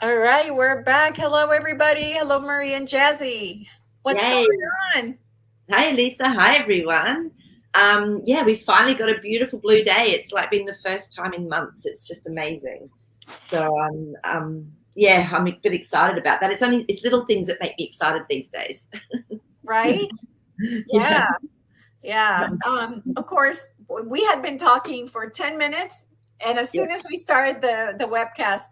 All right, we're back. Hello, everybody. Hello, Maree and Jazzy. What's Yay. going on? Hi, Lisa. Hi, everyone. Yeah, we finally got a beautiful blue day. It's like been the first time in months. It's just amazing. So, yeah, I'm a bit excited about that. It's little things that make me excited these days. Right? Yeah. Yeah, yeah. Of course, we had been talking for 10 minutes, and as Yeah. soon as we started the webcast,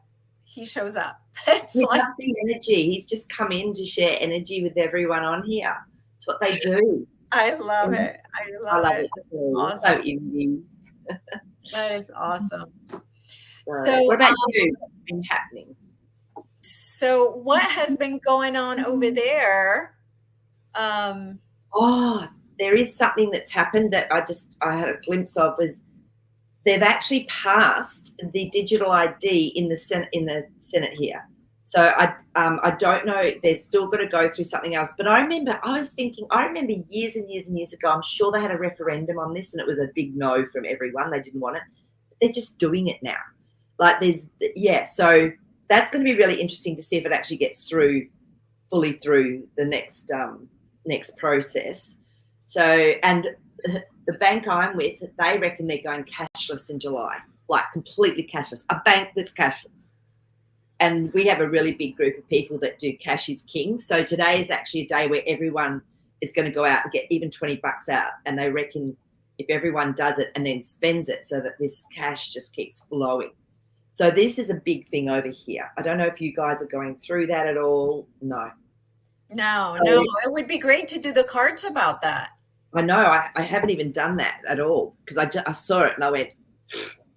he shows up. It's He like, loves the energy. He's just come in to share energy with everyone on here. It's what they do. I love And it. I I love love it. it too. So Awesome. indie. That is awesome. So, So, what about you? What's been happening? so what has been going on over there? Um, Oh, there is something that's happened that I had a glimpse of was they've actually passed the digital ID in the Senate here. So I don't know. They're still got to go through something else. But I remember years and years and years ago. I'm sure they had a referendum on this, and it was a big no from everyone. They didn't want it. They're just doing it now. Like yeah. So that's going to be really interesting to see if it actually gets through fully through the next process. So, and the bank I'm with, they reckon they're going cashless in July, like completely cashless. A bank that's cashless. And we have a really big group of people that do cash is king. So today is actually a day where everyone is going to go out and get even $20 out. And they reckon if everyone does it and then spends it so that this cash just keeps flowing. So this is a big thing over here. I don't know if you guys are going through that at all. No. no, no, So it would be great to do the cards about that. I know I haven't even done that at all because I saw it and I went,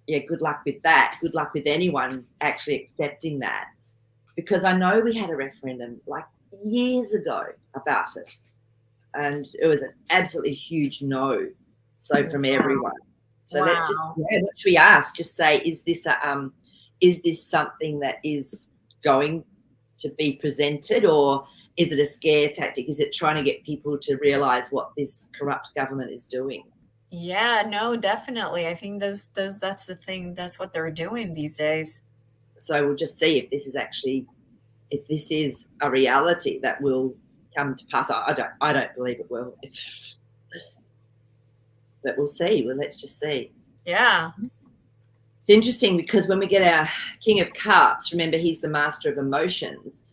yeah, good luck with that. Good luck with anyone actually accepting that because I know we had a referendum like years ago about it and it was an absolutely huge no. So from Wow. everyone. So let's just Wow. yeah, what should we ask? Just say, is this something that is going to be presented or is it a scare tactic? Is it trying to get people to realize what this corrupt government is doing? Yeah, no, definitely. I think those that's the thing. That's what they're doing these days. So we'll just see if this is a reality that will come to pass. I don't believe it will. But we'll see. Well, let's just see. Yeah. It's interesting because when we get our King of Cups, remember he's the master of emotions,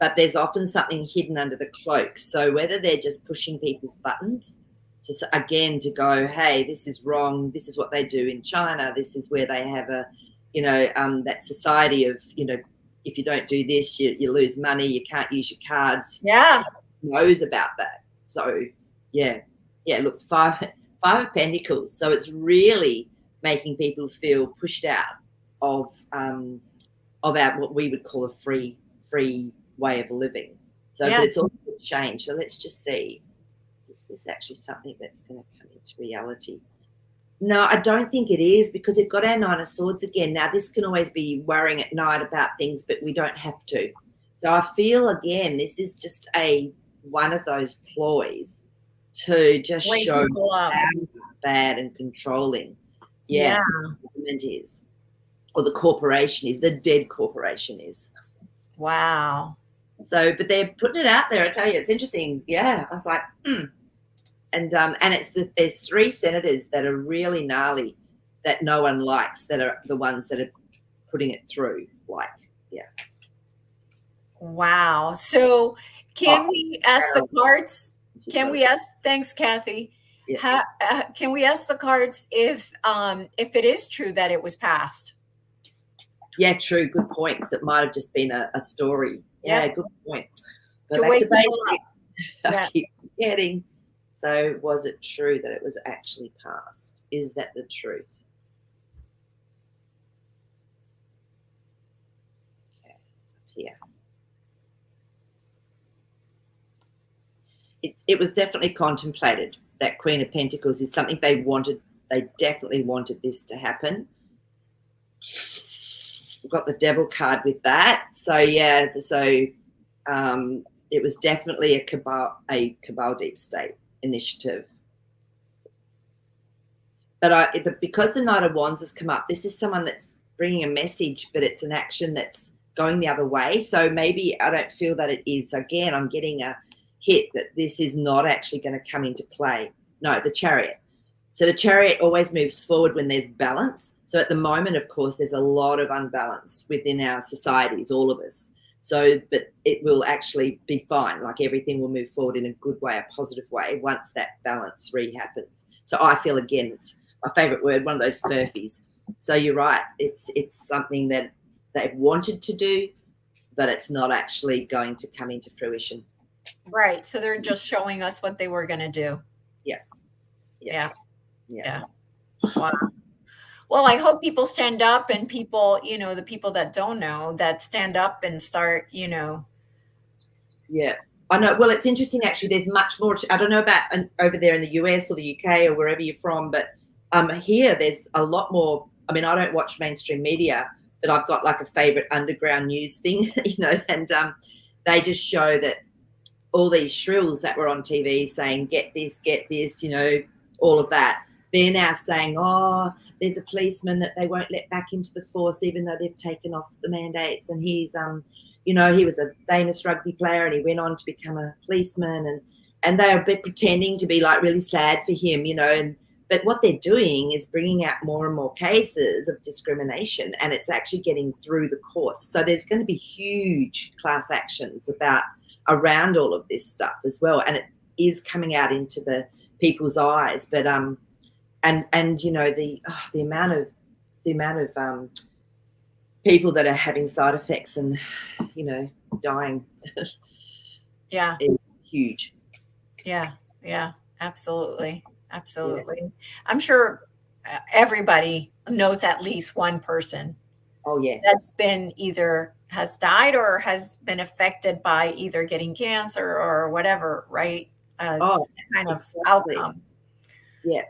but there's often something hidden under the cloak. So whether they're just pushing people's buttons to go, hey, this is wrong. This is what they do in China. This is where they have that society of, if you don't do this, you lose money. You can't use your cards. Yeah. Knows about that. So yeah, yeah. Look, five of Pentacles. So it's really making people feel pushed out of our what we would call a free way of living. So, Yeah. but it's also changed. So let's just see. Is this actually something that's going to come into reality? No, I don't think it is because we've got our Nine of Swords again. Now, this can always be worrying at night about things, but we don't have to. So I feel, again, this is just one of those ploys to just Wake show people up. how bad and controlling, Yeah. the government is, or the corporation is, the dead corporation is. Wow. So, but they're putting it out there. I tell you, it's interesting. Yeah, I was like, and there's three senators that are really gnarly that no one likes that are the ones that are putting it through. Like, yeah. Wow. So Oh, can we ask the cards? Can we ask, thanks, Kathy. yeah. Can we ask the cards if it is true that it was passed? Yeah, true. Good point. Because it might have just been a story. Yeah, Yep. good point. Go To back wake to people up. basics. Yeah. I keep forgetting. So, was it true that it was actually passed? Is that the truth? Okay, it's up here. It was definitely contemplated. That Queen of Pentacles is something they wanted. They definitely wanted this to happen. We've got the Devil card with that. So yeah, it was definitely a cabal deep state initiative. But because the Knight of Wands has come up, this is someone that's bringing a message, but it's an action that's going the other way. So maybe I don't feel that it is. Again, I'm getting a hit that this is not actually going to come into play. No, the Chariot. So the Chariot always moves forward when there's balance. So at the moment, of course, there's a lot of unbalance within our societies, all of us. So, but it will actually be fine. Like everything will move forward in a good way, a positive way, once that balance happens. So I feel, again, it's my favourite word, one of those furfies. So you're right. It's something that they've wanted to do, but it's not actually going to come into fruition. Right. So they're just showing us what they were going to do. Yeah. Yeah. Yeah. Wow. Well, I hope people stand up, and people, the people that don't know, that stand up and start, Yeah. I know. Well, it's interesting, actually. There's much more. I don't know about over there in the US or the UK or wherever you're from, but here there's a lot more. I mean, I don't watch mainstream media, but I've got like a favorite underground news thing, and they just show that all these shrills that were on TV saying, get this, all of that. They're now saying, oh, there's a policeman that they won't let back into the force, even though they've taken off the mandates. And he's, he was a famous rugby player and he went on to become a policeman. And they are pretending to be like really sad for him, but what they're doing is bringing out more and more cases of discrimination, and it's actually getting through the courts. So there's going to be huge class actions around all of this stuff as well, and it is coming out into the people's eyes. But and the amount of people that are having side effects and dying yeah, is huge. Yeah, absolutely. Yeah. I'm sure everybody knows at least one person. Oh yeah, that's been either has died or has been affected by either getting cancer or whatever, right? Kind of exactly. outcome. Yeah.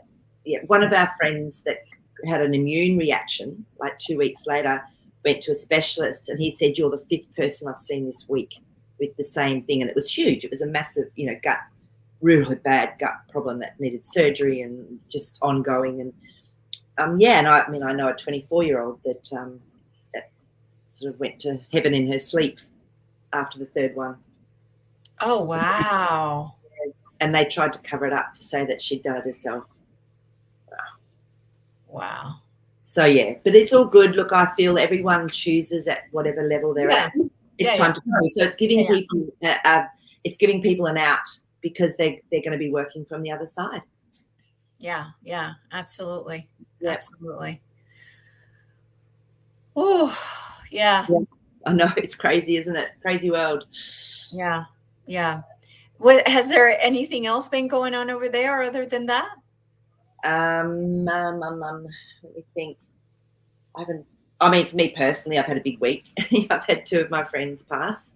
One of our friends that had an immune reaction, like 2 weeks later, went to a specialist, and he said, "You're the 5th person I've seen this week with the same thing," and it was huge. It was a massive, really bad gut problem that needed surgery and just ongoing. And and I know a 24-year-old that sort of went to heaven in her sleep after the 3rd one. Oh, wow. And they tried to cover it up to say that she'd done it herself. Wow. So yeah, but it's all good. Look, I feel everyone chooses at whatever level they're at. It's time to go. So it's giving people giving people an out, because they're going to be working from the other side. Yeah, absolutely. Yep. Absolutely. Oh, yeah. I know, it's crazy, isn't it? Crazy world. Yeah. What, has there anything else been going on over there other than that? Let me think. For me personally, I've had a big week. I've had 2 of my friends pass,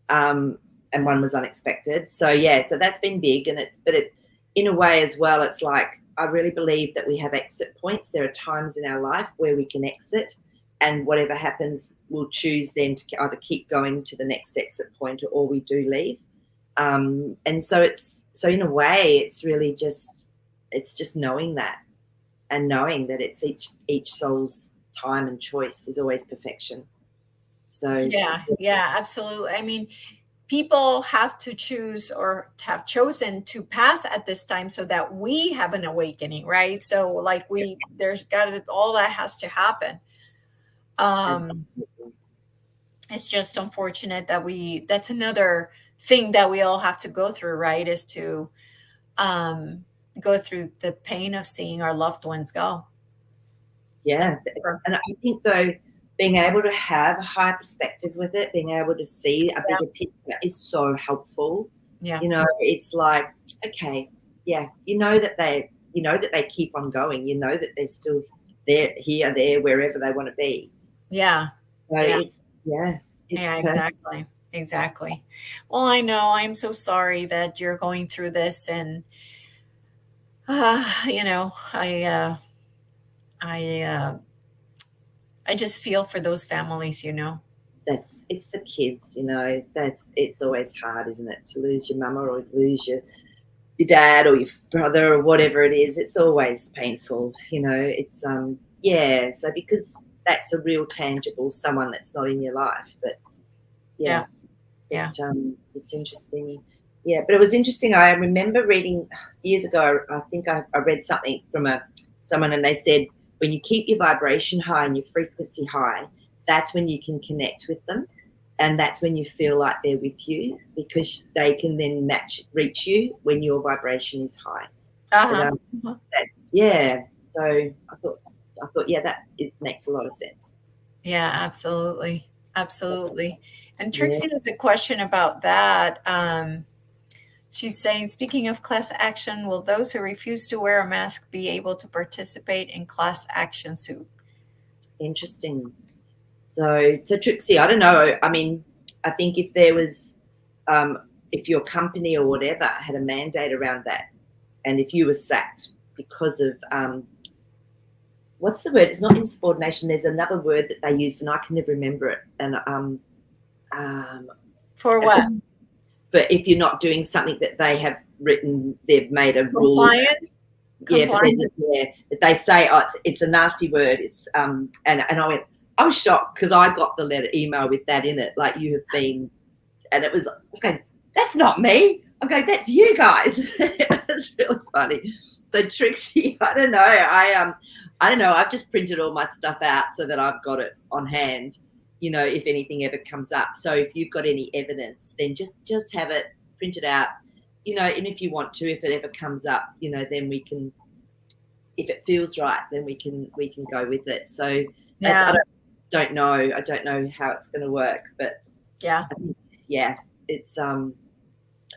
and one was unexpected. So so that's been big, but in a way as well, it's like, I really believe that we have exit points. There are times in our life where we can exit, and whatever happens, we'll choose then to either keep going to the next exit point, or we do leave. And so in a way, it's really just knowing that, and knowing that it's each soul's time and choice is always perfection. So yeah, absolutely. I mean, people have to choose, or have chosen to pass at this time, so that we have an awakening, right? So like there's all that has to happen. It's just unfortunate that that's another thing that we all have to go through, right? Is to go through the pain of seeing our loved ones go. Yeah. And I think, though, being able to have a high perspective with it, being able to see a bigger picture is so helpful. Yeah. It's like, okay, that they keep on going, that they're still there, wherever they want to be. Yeah. So Exactly. Well, I know, I'm so sorry that you're going through this, and I just feel for those families, it's the kids, it's always hard, isn't it, to lose your mama, or lose your dad, or your brother, or whatever it is. It's always painful, it's so, because that's a real tangible someone that's not in your life. But yeah, Yeah. it's interesting. Yeah, but it was interesting. I remember reading years ago. I think I read something from someone, and they said when you keep your vibration high and your frequency high, that's when you can connect with them, and that's when you feel like they're with you, because they can then reach you when your vibration is high. But Uh-huh. that's So I thought yeah, that it makes a lot of sense. Yeah, absolutely. So, Absolutely. And yeah, Trixie has a question about that. She's saying, speaking of class action, will those who refuse to wear a mask be able to participate in class action suit? interesting. So Trixie, I don't know. I mean, I think if there was, if your company or whatever had a mandate around that, and if you were sacked because of, what's the word? It's not insubordination. There's another word that they use, and I can never remember it. And um, For what? for if you're not doing something that they have written, they've made a rule about. Compliance? Yeah, but there's Compliance? that they say, oh, it's a nasty word. It's and I was shocked because I got the email with that in it, like you have been, and I was going, that's not me. I'm going, that's you guys. It was really funny. So Trixie, I don't know. I don't know. I've just printed all my stuff out so that I've got it on hand. If anything ever comes up. So if you've got any evidence, then just have it printed out. And if you want to, if it ever comes up, then we can, if it feels right, then we can go with it. So Yeah. don't know. I don't know how it's going to work, but Yeah. yeah, it's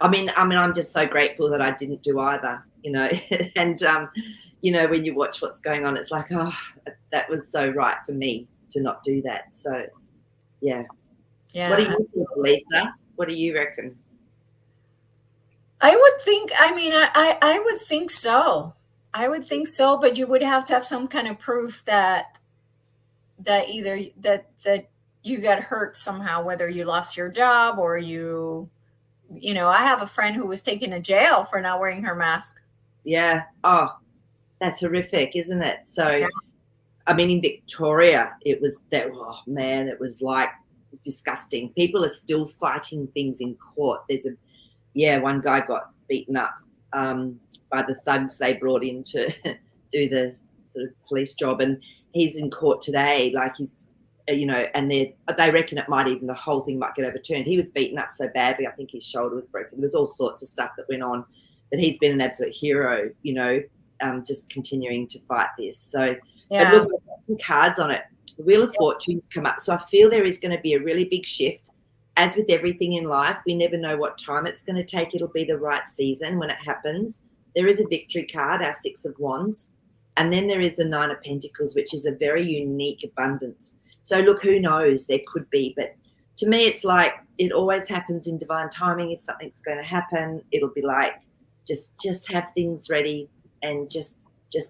I mean, I'm just so grateful that I didn't do either, and when you watch what's going on, it's like, oh, that was so right for me to not do that. So yeah. What do Yeah. you think, Lisa? What do you reckon? I would think, I mean, I would think so. I would think so, but you would have to have some kind of proof that either that you got hurt somehow, whether you lost your job or I have a friend who was taken to jail for not wearing her mask. Yeah. Oh, that's horrific, isn't it? So Yeah. I mean, in Victoria, it was that, oh man, it was like disgusting. People are still fighting things in court. One guy got beaten up by the thugs they brought in to do the sort of police job, and he's in court today. Like and they reckon it might even, the whole thing might get overturned. He was beaten up so badly, I think his shoulder was broken. There was all sorts of stuff that went on, but he's been an absolute hero. Just continuing to fight this. So. But Yeah. look, we've got some cards on it. The Wheel of Fortune's come up. So I feel there is going to be a really big shift. As with everything in life, we never know what time it's going to take. It'll be the right season when it happens. There is a victory card, our Six of Wands. And then there is the Nine of Pentacles, which is a very unique abundance. So look, who knows? There could be. But to me, it's like it always happens in divine timing. If something's going to happen, it'll be like just have things ready and just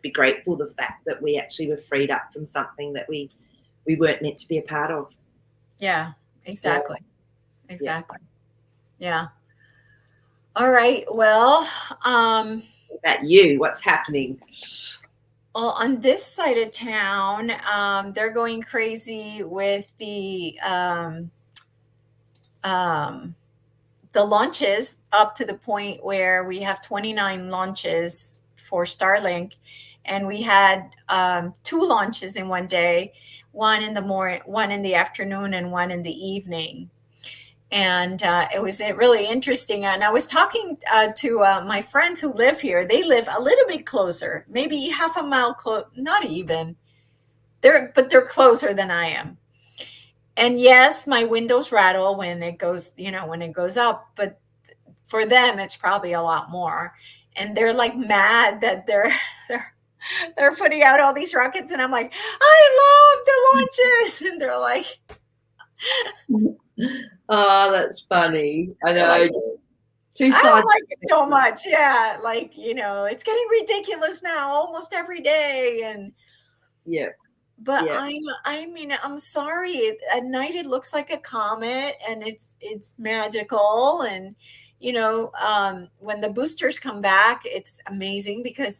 be grateful the fact that we actually were freed up from something that we weren't meant to be a part of. Yeah, exactly. Exactly. Yeah. All right. Well, What about you? What's happening? well, on this side of town, they're going crazy with the launches, up to the point where we have 29 launches for Starlink, and we had two launches in one day, one in the morning, one in the afternoon, and one in the evening. And it was really interesting. And I was talking to my friends who live here. They live a little bit closer, maybe half a mile close, not even. But they're closer than I am. And yes, my windows rattle when it goes, when it goes up, but for them it's probably a lot more. And they're like mad that they're putting out all these rockets, and I'm like, I love the launches. And they're like, Oh, that's funny. I they're know. like, Just two I don't sides. like it so much. Yeah, like, it's getting ridiculous now almost every day. And Yeah. but Yeah. I mean, I'm sorry. At night it looks like a comet, and it's magical. And when the boosters come back, it's amazing because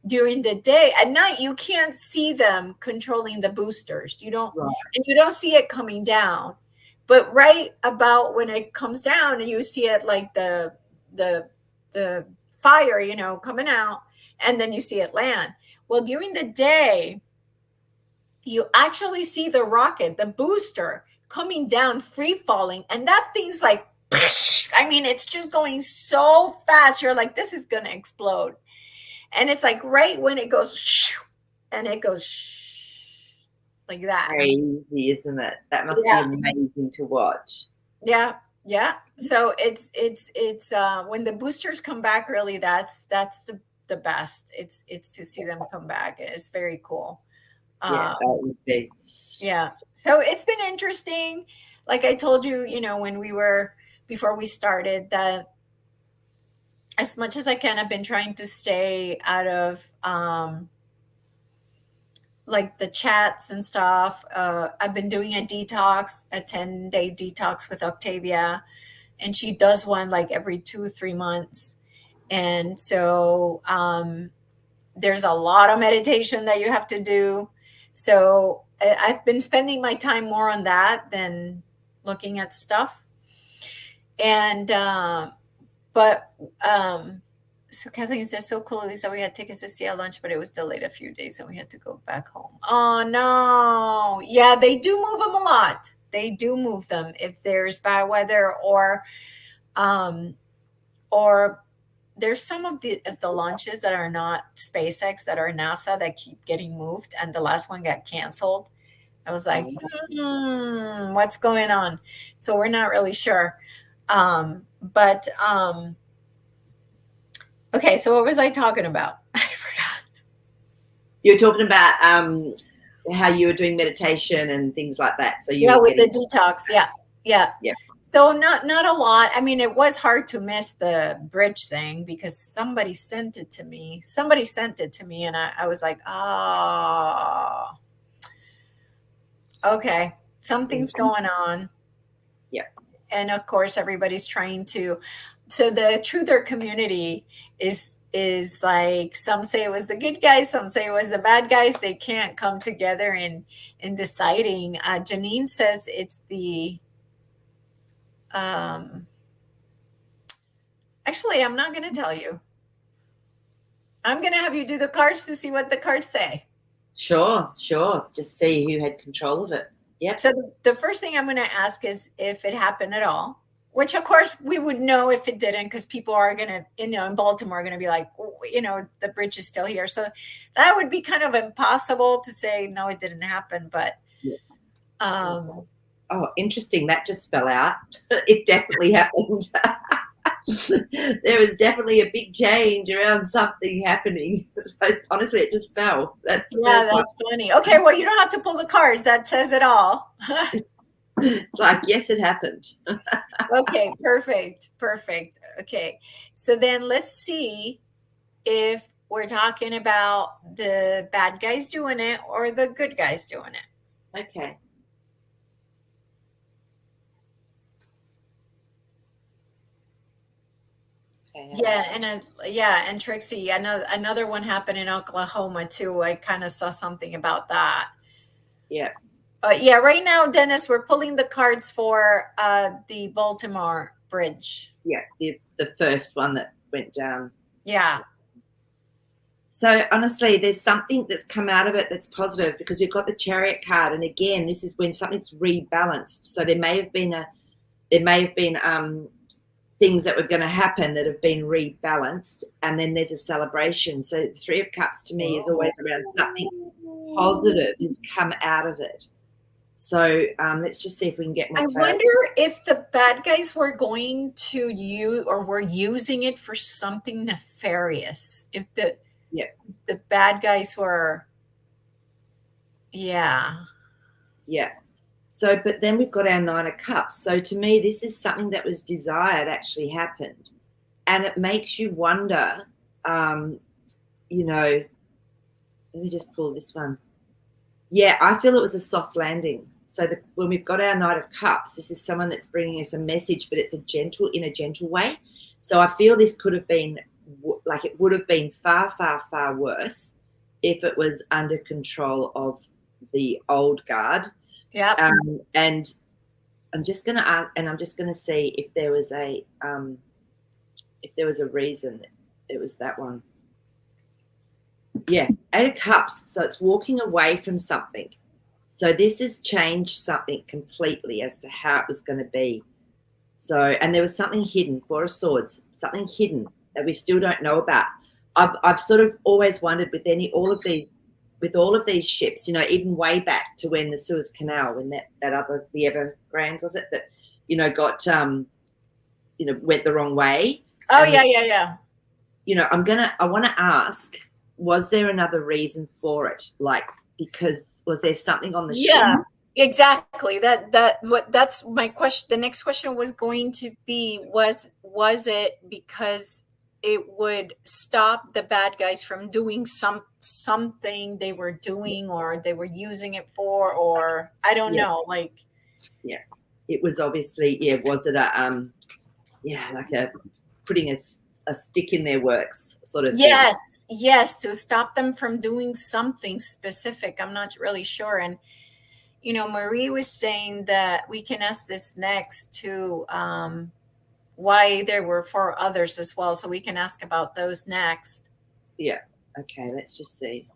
during the day. At night, you can't see them controlling the boosters. You don't, Right. and you don't see it coming down. But right about when it comes down, and you see it like the the fire, you know, coming out, and then you see it land. Well, during the day, you actually see the rocket, the booster, coming down, free falling, and that thing's like, I mean, it's just going so fast. You're like, this is gonna explode. And it's like right when it goes shh, and it goes shh, like that. Crazy, isn't it? That must be Yeah, amazing to watch. yeah, yeah. So it's when the boosters come back, really, that's the best. It's to see them come back. It's very cool. Yeah, Um, that would be. yeah. So it's been interesting. Like I told you, you know, when we were before we started, that as much as I can, I've been trying to stay out of like the chats and stuff. I've been doing a detox, a 10-day detox with Octavia, and she does one like every 2 or 3 months. And so there's a lot of meditation that you have to do. So I've been spending my time more on that than looking at stuff. And but so Kathleen says, so cool, Elisa. We had tickets to see our lunch, but it was delayed a few days and we had to go back home. Oh no. Yeah, they do move them a lot. They do move them if there's bad weather, um or there's some of the launches that are not SpaceX, that are NASA, that keep getting moved, and the last one got canceled. I was like, what's going on? So we're not really sure. But okay, so what was I talking about? I forgot. You're talking about how you were doing meditation and things like that. So you Yeah, were with getting, the detox. Yeah, yeah. yeah. So not a lot. I mean, it was hard to miss the bridge thing because somebody sent it to me. Somebody sent it to me, and I was like, oh, okay, something's going on. Yeah. And of course, everybody's trying to. So the truther community is like, some say it was the good guys, some say it was the bad guys. They can't come together in deciding. Janine says it's the actually, I'm not going to tell you. I'm going to have you do the cards to see what the cards say. Sure. Just see who had control of it. Yep. So the first thing I'm going to ask is if it happened at all, which of course we would know if it didn't, because people are going to, you know, in Baltimore are going to be like, you know, the bridge is still here. So that would be kind of impossible to say, no, it didn't happen. But Yeah. Oh, interesting. That just fell out. It definitely happened. There was definitely a big change around something happening. So honestly, it just fell. That's the yeah, first one. that's funny. Okay, well, you don't have to pull the cards. That says it all. It's like, yes, it happened. Okay, perfect. Okay, so then let's see if we're talking about the bad guys doing it or the good guys doing it. Okay. Yeah, and Trixie, another one happened in Oklahoma too. I kind of saw something about that. Yeah. Yeah, right now, Dennis, we're pulling the cards for the Baltimore bridge. Yeah, the first one that went down. Yeah. So honestly, there's something that's come out of it that's positive, because we've got the Chariot card, and again, this is when something's rebalanced. So there may have been things that were going to happen that have been rebalanced, and then there's a celebration. So the Three of Cups to me is always around something positive has come out of it. So let's just see if we can get more I clarity. wonder if the bad guys were going to use, or were using it for something nefarious. If the bad guys were, yeah. So, but then we've got our Nine of Cups. So to me, this is something that was desired actually happened. And it makes you wonder, you know, let me just pull this one. Yeah, I feel it was a soft landing. So when we've got our Knight of Cups, this is someone that's bringing us a message, but it's in a gentle way. So I feel this could have been like it would have been far, far, far worse if it was under control of the old guard. Yep. And I'm just going to ask, and I'm just going to see if there was a reason. It was that one. Yeah, 8 of Cups. So it's walking away from something. So this has changed something completely as to how it was going to be. So, and there was something hidden, 4 of Swords, something hidden that we still don't know about. I've sort of always wondered with all of these ships, you know, even way back to when the Suez Canal, when that other, the Evergrande, was it, that, you know, got, you know, went the wrong way. Oh, And, yeah. you know, I want to ask, was there another reason for it? Like, because was there something on the ship? Yeah, exactly. That's my question. The next question was going to be, was it because it would stop the bad guys from doing something they were doing, or they were using it for, or I don't Yeah, know, like. yeah. It was obviously, yeah, was it like a putting a stick in their works sort of thing? Yes, to stop them from doing something specific. I'm not really sure. And Maree was saying that we can ask this next to, why there were 4 others as well. So we can ask about those next. Yeah. Okay, let's just see.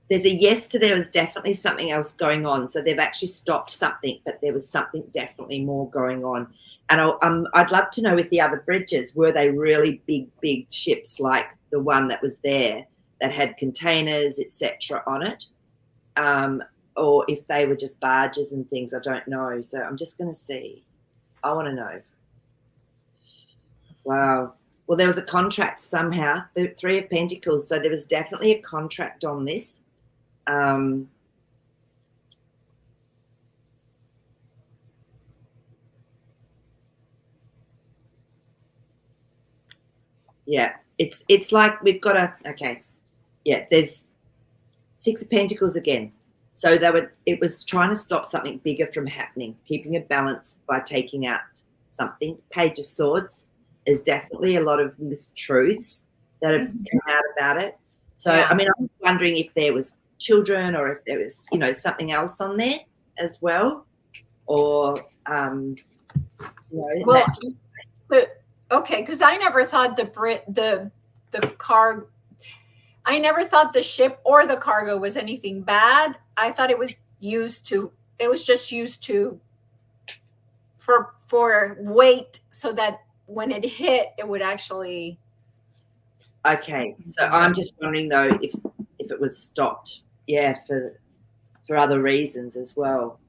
There's a yes to there was definitely something else going on. So they've actually stopped something, but there was something definitely more going on. And I'd love to know with the other bridges, were they really big, big ships like the one that was there that had containers, etc., on it? Or if they were just barges and things, I don't know. So I'm just going to see. I want to know. Wow. Well, there was a contract somehow, the 3 of Pentacles. So there was definitely a contract on this. Yeah, it's like we've got okay. Yeah, there's 6 of Pentacles again. So it was trying to stop something bigger from happening, keeping a balance by taking out something. Page of Swords is definitely a lot of mistruths that have come out about it. So, Yeah. I mean, I was wondering if there was children or if there was, something else on there as well, or, Well, that's okay, because I never thought the car. I never thought the ship or the cargo was anything bad. I thought it was used to. It was just used to for weight, so that when it hit, it would actually. okay. So I'm just wondering though if it was stopped, yeah, for other reasons as well.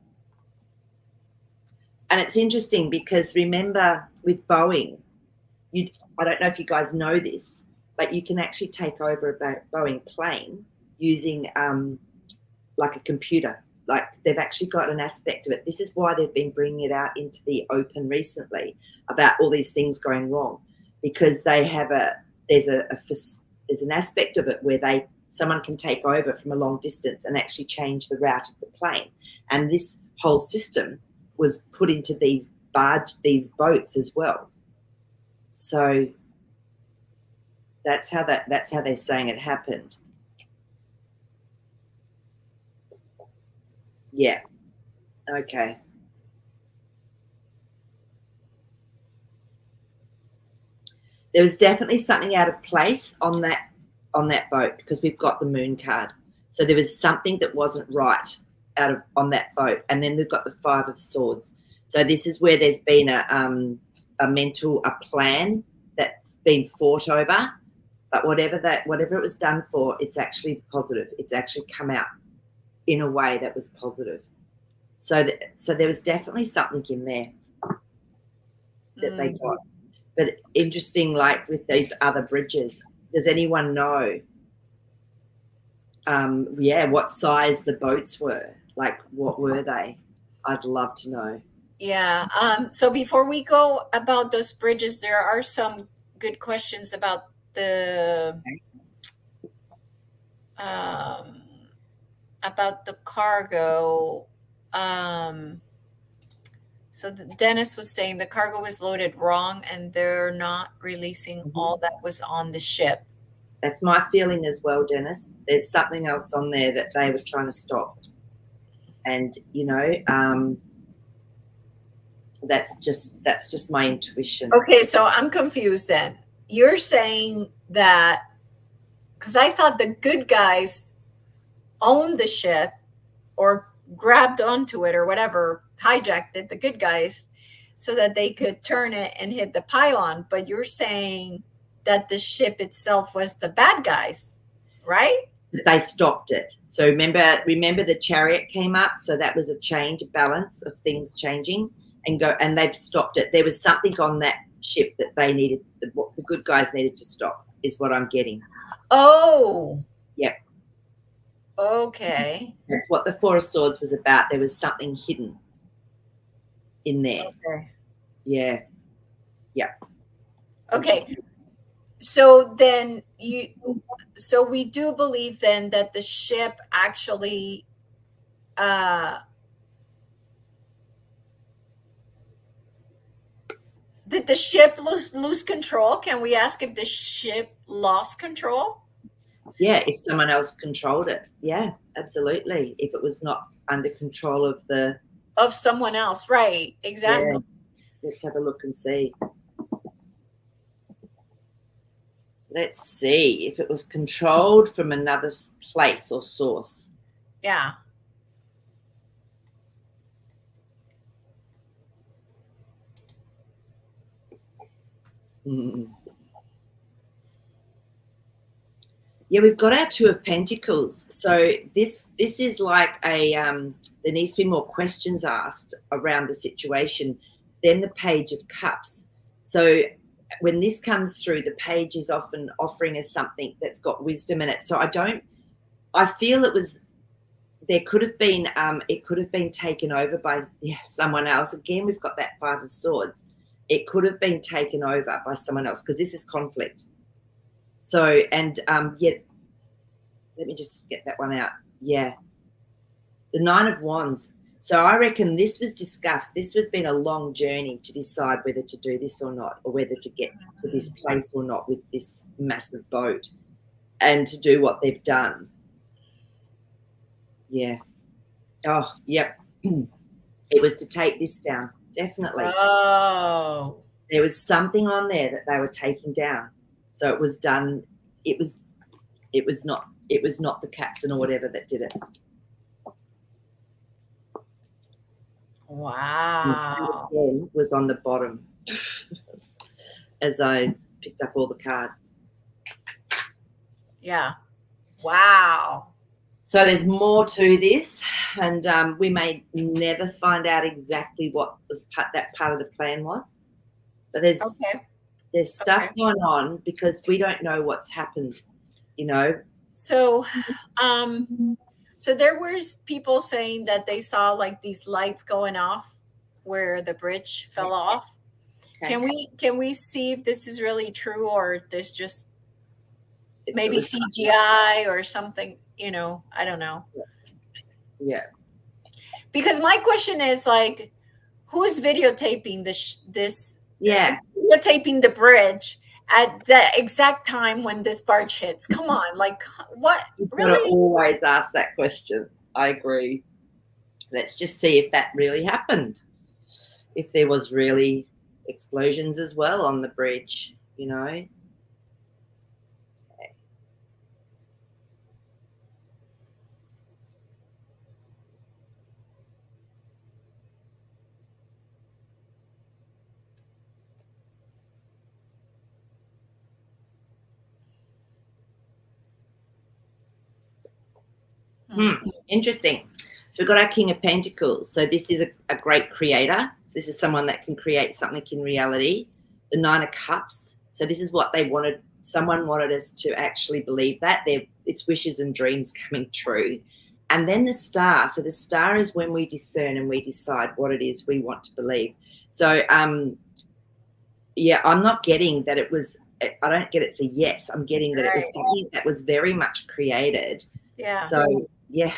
And it's interesting because remember with Boeing, I don't know if you guys know this, but you can actually take over a Boeing plane using like a computer. Like they've actually got an aspect of it. This is why they've been bringing it out into the open recently about all these things going wrong, because they have there's an aspect of it where someone can take over from a long distance and actually change the route of the plane. And this whole system was put into these boats as well. So that's how they're saying it happened. Yeah. Okay. There was definitely something out of place on that boat because we've got the moon card. So there was something that wasn't right on that boat. And then we've got the 5 of Swords. So this is where there's been a plan that's been fought over. But whatever it was done for, it's actually positive. It's actually come out in a way that was positive. So there was definitely something in there that they got. But interesting, like with these other bridges, does anyone know, what size the boats were? Like, what were they? I'd love to know. Yeah. So before we go about those bridges, there are some good questions about um, the cargo. Um, So Dennis was saying the cargo was loaded wrong and they're not releasing all that was on the ship. That's my feeling as well, Dennis. There's something else on there that they were trying to stop. And, that's just my intuition. Okay, so I'm confused then. You're saying that because I thought the good guys owned the ship or grabbed onto it or whatever, hijacked it, the good guys, so that they could turn it and hit the pylon. But you're saying that the ship itself was the bad guys, right? They stopped it. So remember the chariot came up, so that was a change, a balance of things changing, and they've stopped it. There was something on that ship that they needed, what the good guys needed to stop, is what I'm getting. Oh. Yep. Okay. That's what the Four of Swords was about. There was something hidden in there. Okay. Yeah. Yeah. Okay. So then so we do believe then that the ship actually did the ship lose control? Can we ask if the ship lost control? Yeah, if someone else controlled it. Yeah, absolutely. If it was not under control of someone else, right? Exactly. Yeah. Let's have a look and see. Let's see if it was controlled from another place or source. Yeah. Yeah, we've got our Two of Pentacles. So this is like there needs to be more questions asked around the situation. Then the Page of Cups. So when this comes through, the page is often offering us something that's got wisdom in it. So I feel there could have been, it could have been taken over by someone else. Again, we've got that Five of Swords. It could have been taken over by someone else because this is conflict. So, and yet, let me just get that one out. Yeah. The Nine of Wands. So I reckon this was discussed. This has been a long journey to decide whether to do this or not, or whether to get to this place or not with this massive boat and to do what they've done. Yeah. Oh, yep. It was to take this down. Definitely. Oh. There was something on there that they were taking down. So it was done. It was not the captain or whatever that did it. Wow. And was on the bottom as I picked up all the cards. Yeah. Wow. So there's more to this, and we may never find out exactly what that part of the plan was. But there's stuff going on because we don't know what's happened, So, so there was people saying that they saw like these lights going off where the bridge fell off. Okay. Can we see if this is really true or there's just maybe CGI or something? I don't know. Yeah. Because my question is like, who's videotaping this? Yeah. Videotaping the bridge at the exact time when this barge hits. Come on, like what? You've really? got to always ask that question. I agree. Let's just see if that really happened. If there was really explosions as well on the bridge, Okay. Interesting. So we've got our King of Pentacles. So this is a great creator. So this is someone that can create something in reality. The Nine of Cups. So this is what they wanted. Someone wanted us to actually believe that. It's wishes and dreams coming true. And then the Star. So the Star is when we discern and we decide what it is we want to believe. So, yeah, I'm not getting that it was, I don't get it's a yes. I'm getting that it was something that was very much created. Yeah. So, yeah.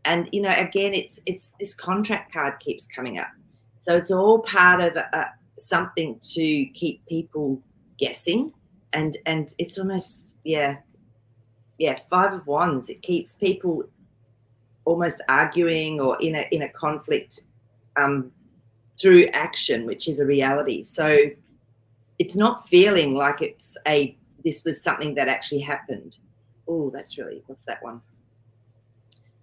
And, again, it's this contract card keeps coming up. So it's all part of something to keep people guessing, and it's almost Five of Wands. It keeps people almost arguing or in a conflict through action, which is a reality. So it's not feeling like this was something that actually happened. Oh, that's really, what's that one?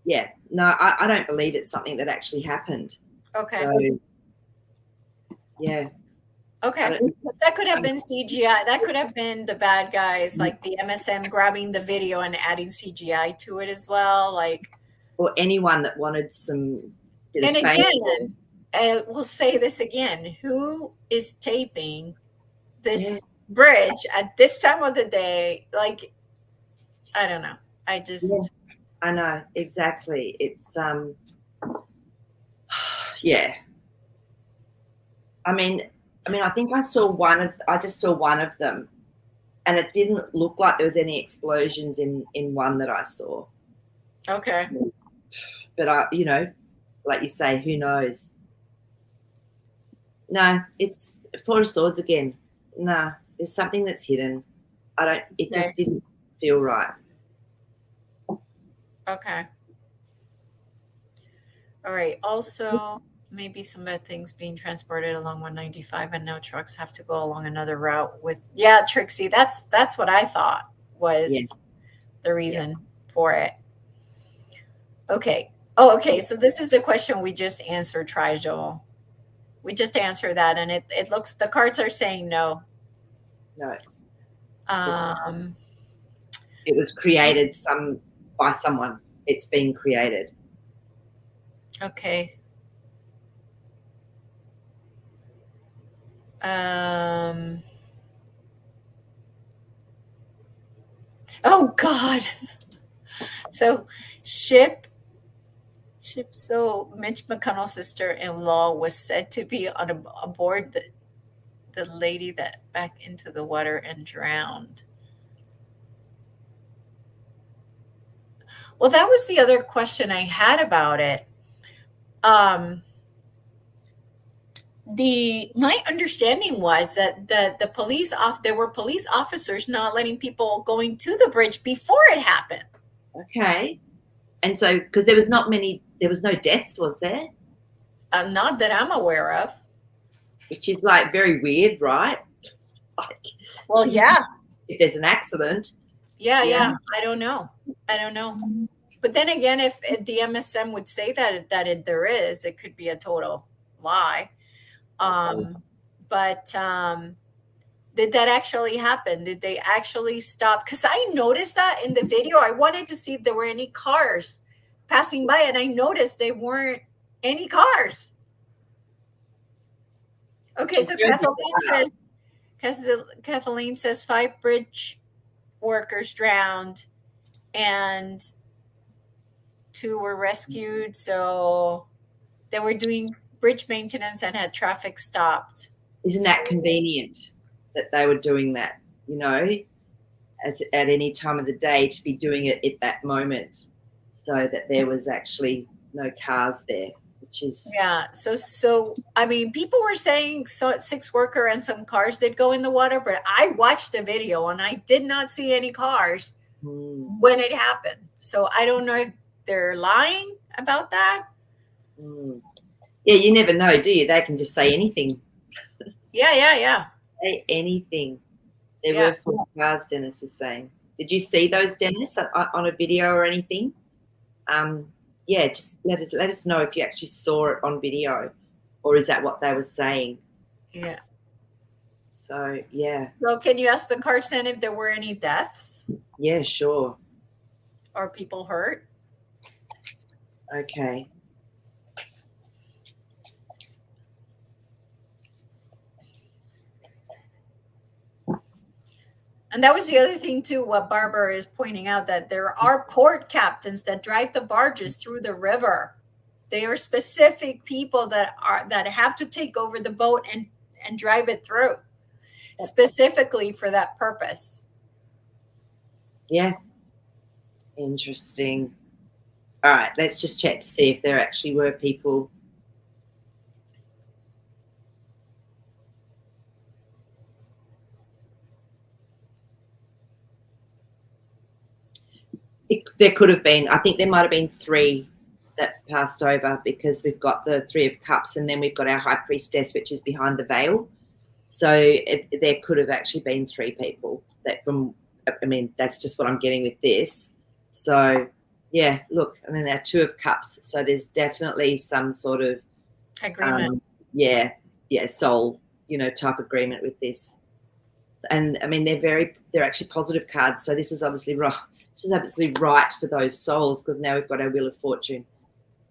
Yeah, no, I don't believe it's something that actually happened. Okay. So, yeah. Okay. Because that could have been CGI. That could have been the bad guys, like the MSM grabbing the video and adding CGI to it as well. Like, or anyone that wanted some bit and of fame. again, we'll say this again: who is taping this bridge at this time of the day? Like, I don't know. I just, I know exactly. It's yeah. I mean, I think I just saw one of them, and it didn't look like there was any explosions in one that I saw. Okay. But like you say, who knows? No, it's Four of Swords again. No, there's something that's hidden. It just didn't feel right. Okay. All right. Also, maybe some of the things being transported along 195 and now trucks have to go along another route with, Trixie, that's what I thought was the reason for it. Okay. Oh, okay. So this is a question we just answered, Trigel. We just answered that, and it looks, the cards are saying no. No. It was created by someone. It's been created. Okay. Oh God. So so Mitch McConnell's sister-in-law was said to be aboard the lady that back into the water and drowned. Well, that was the other question I had about it. My understanding was that there were police officers not letting people going to the bridge before it happened. Okay. And so, because there was no deaths, was there? Not that I'm aware of. Which is like very weird, right? Well, yeah. If there's an accident. Yeah. I don't know. But then again, if the MSM would say that there is, it could be a total lie. But did that actually happen? Did they actually stop? Because I noticed that in the video. I wanted to see if there were any cars passing by, and I noticed there weren't any cars. Okay, so Kathleen says 5 bridge workers drowned and 2 were rescued. So they were doing bridge maintenance and had traffic stopped. Isn't that convenient that they were doing that, at any time of the day, to be doing it at that moment, so that there was actually no cars there, which is... Yeah. So I mean, people were saying 6 worker and some cars did go in the water, but I watched the video and I did not see any cars when it happened. So I don't know if they're lying about that. Yeah, you never know, do you? They can just say anything. Yeah. Say anything. There were 4 cars, Dennis is saying. Did you see those, Dennis, on a video or anything? Just let us know if you actually saw it on video, or is that what they were saying? Yeah. So, yeah. So can you ask the cards then if there were any deaths? Yeah, sure. Or people hurt? Okay. And that was the other thing too, what Barbara is pointing out, that there are port captains that drive the barges through the river. They are specific people that have to take over the boat and drive it through, specifically for that purpose. Yeah. Interesting. All right, let's just check to see if there actually were people. There could have been. I think there might have been 3 that passed over, because we've got the 3 of Cups, and then we've got our High Priestess, which is behind the veil. So there could have actually been 3 people that from. I mean, that's just what I'm getting with this. So yeah, look, and then our 2 of Cups. So there's definitely some sort of Agreement. soul, type agreement with this. And I mean, they're actually positive cards. So this was obviously right. This was absolutely right for those souls, because now we've got our Wheel of Fortune.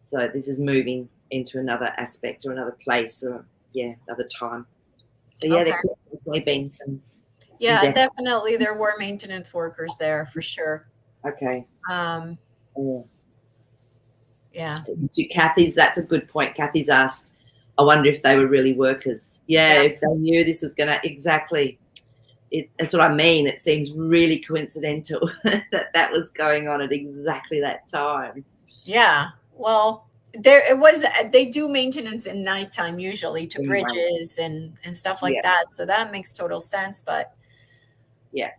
So this is moving into another aspect or another place, or another time. So Okay. there could have definitely been some Yeah, deaths. definitely there were maintenance workers there for sure. Okay. Yeah. Kathy's, that's a good point. Kathy's asked, I wonder if they were really workers. Yeah. If they knew this was going to, exactly. That's what I mean. It seems really coincidental that was going on at exactly that time. Yeah. Well, they do maintenance in nighttime usually to bridges and stuff like that. So that makes total sense. But yeah.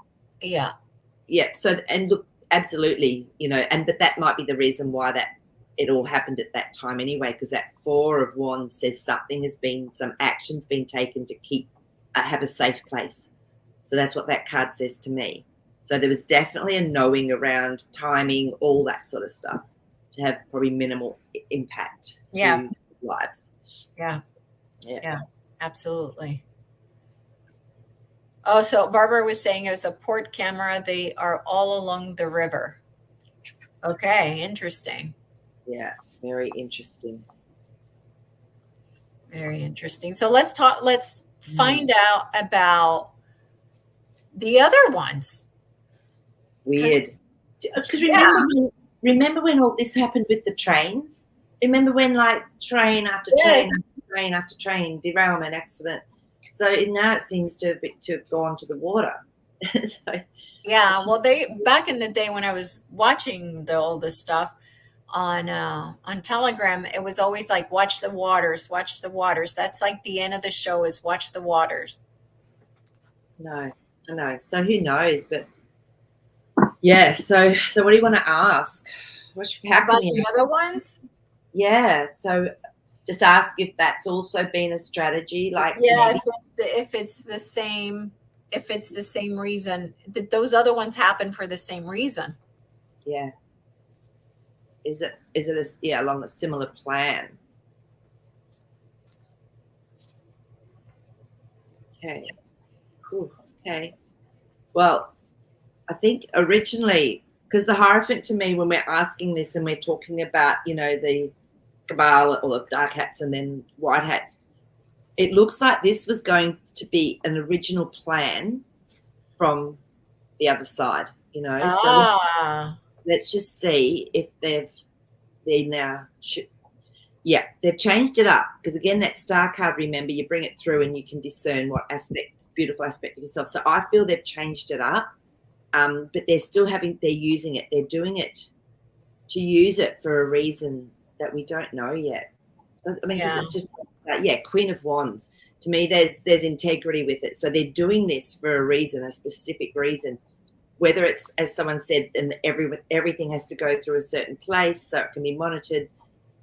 So, and look, absolutely, but that might be the reason why that it all happened at that time anyway, because that 4 of Wands says some action's been taken to have a safe place. So that's what that card says to me. So there was definitely a knowing around timing, all that sort of stuff, to have probably minimal impact to lives. Yeah, absolutely. Oh, so Barbara was saying it was a port camera. They are all along the river. Okay, interesting. Yeah, very interesting. Very interesting. So let's find out about the other ones. Weird. Because remember when all this happened with the trains? Remember when train after train after train after train, derailment, accident? So now it seems to have gone to the water. Well, back in the day when I was watching all this stuff on Telegram, it was always like, watch the waters. That's like the end of the show, is watch the waters. No, I know. So who knows? But yeah. So what do you want to ask? How about the other ones? Yeah. So just ask if that's also been a strategy. If it's the same. If it's the same reason, that those other ones happen for the same reason. Yeah. Is it along a similar plan? Okay. Cool. Okay. Well, I think originally, because the Hierophant to me, when we're asking this and we're talking about, the Cabal or the dark hats and then white hats, it looks like this was going to be an original plan from the other side, So let's just see if they've changed it up, because again, that star card, remember, you bring it through and you can discern what beautiful aspect of yourself. So I feel they've changed it up, but they're using it. They're doing it to use it for a reason that we don't know yet. I mean, because it's just Queen of Wands. To me, there's integrity with it. So they're doing this for a reason, a specific reason. Whether it's, as someone said, and everything has to go through a certain place so it can be monitored.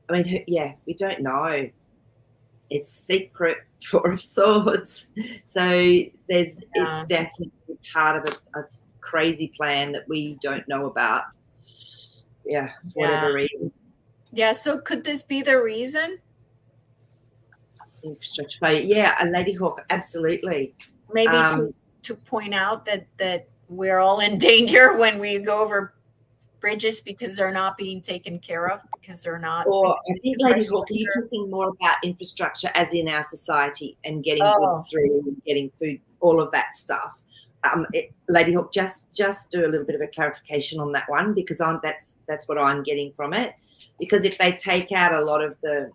I mean, we don't know. It's secret, 4 of Swords. So it's definitely part of a crazy plan that we don't know about. Yeah, for whatever reason. Yeah, so could this be the reason? Infrastructure failure. Yeah, a Lady Hawk, absolutely. Maybe to point out that we're all in danger when we go over bridges because they're not being taken care of, because they're not. Or I think, Lady Hawk, are you talking more about infrastructure as in our society and getting goods through and getting food, all of that stuff? Lady Hawk, just do a little bit of a clarification on that one, because that's what I'm getting from it. Because if they take out a lot of the,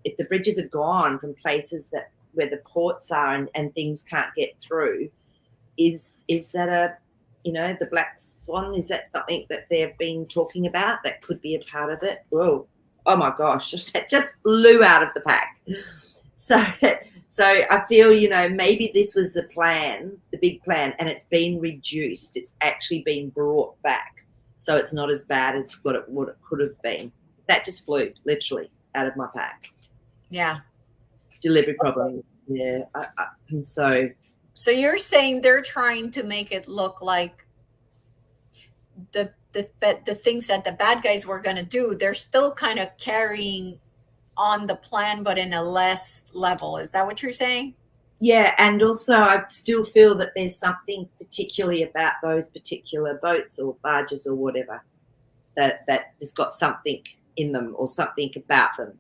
if the bridges are gone from places where the ports are and things can't get through, is that the black swan, is that something that they've been talking about that could be a part of it? Whoa, oh my gosh, that just flew out of the pack. So I feel, maybe this was the plan, the big plan, and it's been reduced. It's actually been brought back. so it's not as bad as what it could have been. That just flew literally out of my pack. Yeah. Delivery problems. Yeah. And so you're saying they're trying to make it look like the things that the bad guys were going to do, they're still kind of carrying on the plan, but in a less level. Is that what you're saying? yeah, and also I still feel that there's something particularly about those particular boats or barges or whatever that has got something in them or something about them.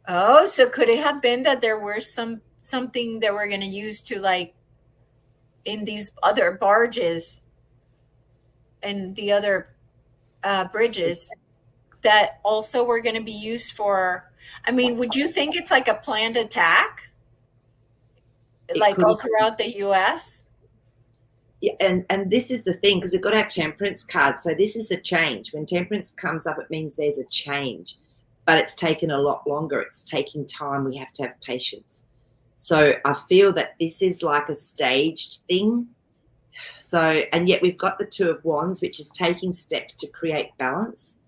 Oh, so could it have been that there were something that we're going to use to, like, in these other barges and the other bridges that also were going to be used for? I mean, would you think it's like a planned attack, It like could all have, throughout the U.S.? yeah, and this is the thing, because we've got our temperance card. So this is the change. When temperance comes up, it means there's a change, but it's taken a lot longer. It's taking time. We have to have patience. So I feel that this is like a staged thing. So, and yet we've got the Two of Wands, which is taking steps to create balance.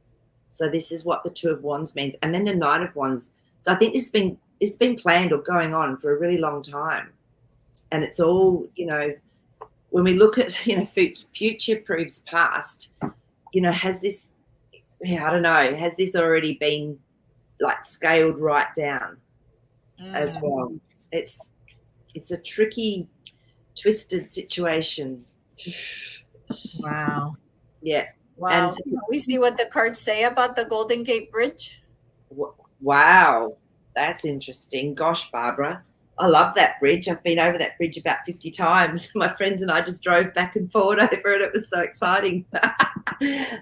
So this is what the Two of Wands means. And then the Nine of Wands. So I think this has been planned or going on for a really long time. And it's all, when we look at, future proves past, has this, I don't know, has this already been like scaled right down as well? It's a tricky, twisted situation. Wow. Yeah. Wow. And Can we see what the cards say about the Golden Gate Bridge? wow, that's interesting. Gosh, Barbara, I love that bridge. I've been over that bridge about 50 times. My friends and I just drove back and forward over it. It was so exciting.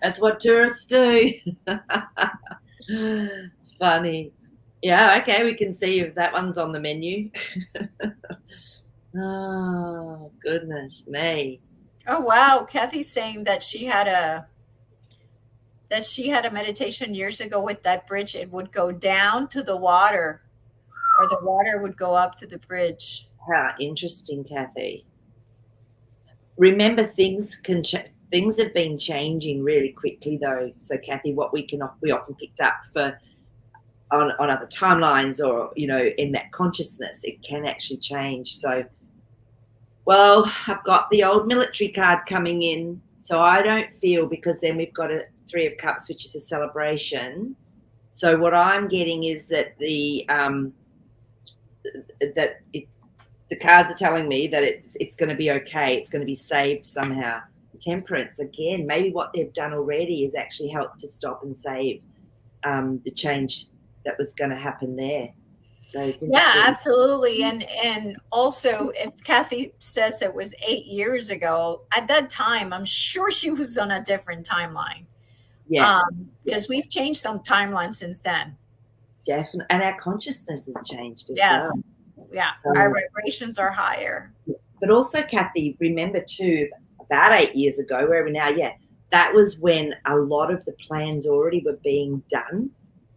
That's what tourists do. Funny. Yeah, okay, we can see if that one's on the menu. Oh, goodness me. Oh, wow. Kathy's saying that she had a meditation years ago with that bridge. It would go down to the water, or the water would go up to the bridge. How interesting, Kathy. Remember, things have been changing really quickly, though. So, Kathy, what we often picked up on other timelines, or in that consciousness, it can actually change. So, well, I've got the old military card coming in, so I don't feel, because then we've got a Three of Cups, which is a celebration. So what I'm getting is that the cards are telling me that it's going to be okay. It's going to be saved somehow. Temperance, again, maybe what they've done already is actually help to stop and save the change that was going to happen there. So it's Yeah, interesting. absolutely. And also, if Kathy says it was 8 years ago, at that time, I'm sure she was on a different timeline. Yeah. Because we've changed some timelines since then. Definitely. And our consciousness has changed as Yes. well. Yeah. So, our vibrations are higher. but also, Kathy, remember too, about 8 years ago, where are we now? Yeah, that was when a lot of the plans already were being done.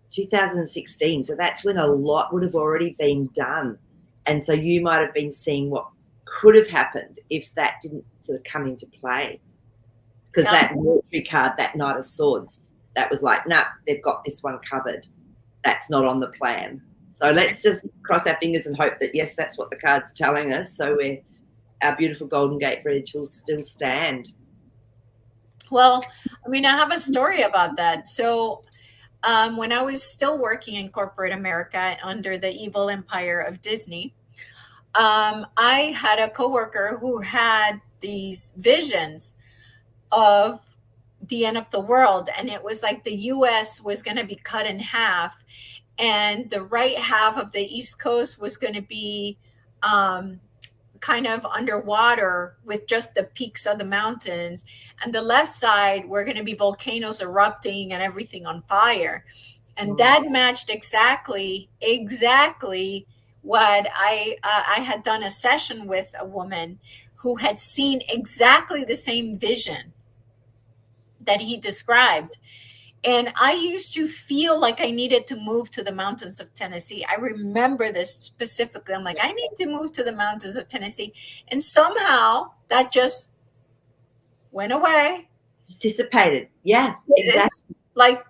2016. So that's when a lot would have already been done. And so you might have been seeing what could have happened if that didn't sort of come into play. Because that military card, that Knight of Swords, that was like, nah, they've got this one covered. That's not on the plan. So let's just cross our fingers and hope that, yes, that's what the card's telling us. So our beautiful Golden Gate Bridge will still stand. Well, I mean, I have a story about that. So when I was still working in corporate America under the evil empire of Disney, I had a coworker who had these visions of the end of the world, and it was like the US was going to be cut in half, and the right half of the East Coast was going to be kind of underwater with just the peaks of the mountains, and the left side were going to be volcanoes erupting and everything on fire. And that matched exactly what I had done a session with a woman who had seen exactly the same vision that he described. And I used to feel like I needed to move to the mountains of Tennessee. I remember this specifically. I'm like, I need to move to the mountains of Tennessee. And somehow that just went away. Just dissipated. Yeah, It's exactly. like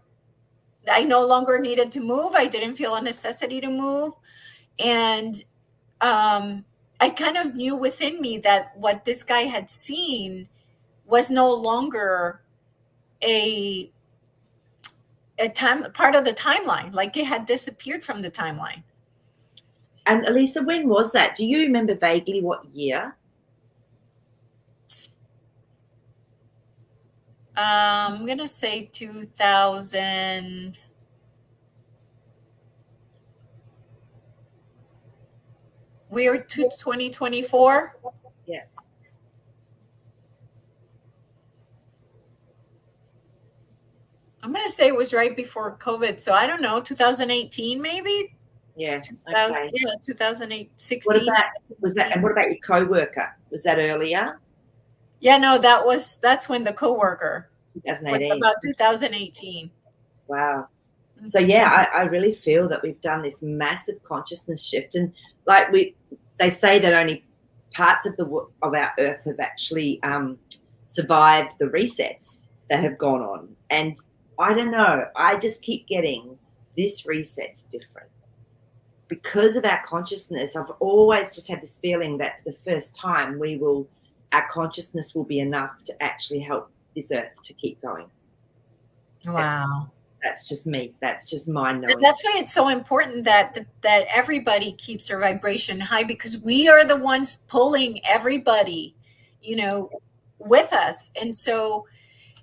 I no longer needed to move. I didn't feel a necessity to move. And I kind of knew within me that what this guy had seen was no longer a a time part of the timeline. Like it had disappeared from the timeline. And Elisa, when was that? Do you remember vaguely what year? I'm gonna say 2000. We're to 2024. Yeah. I'm gonna say it was right before COVID. So I don't know, 2018 maybe. Yeah. 2000, Okay. yeah, 2008, What 16, about was that? 17. And what about your co-worker? Was that earlier? Yeah, no, that's when the coworker was 2018. about 2018. Wow. So Hmm. yeah, I really feel that we've done this massive consciousness shift, and like they say that only parts of of our Earth have actually survived the resets that have gone on, and I don't know. I just keep getting this reset's different because of our consciousness. I've always just had this feeling that for the first time our consciousness will be enough to actually help this Earth to keep going. That's Wow. that's just me. That's just my And knowing. that's why it's so important that everybody keeps their vibration high, because we are the ones pulling everybody, you know, with us. And so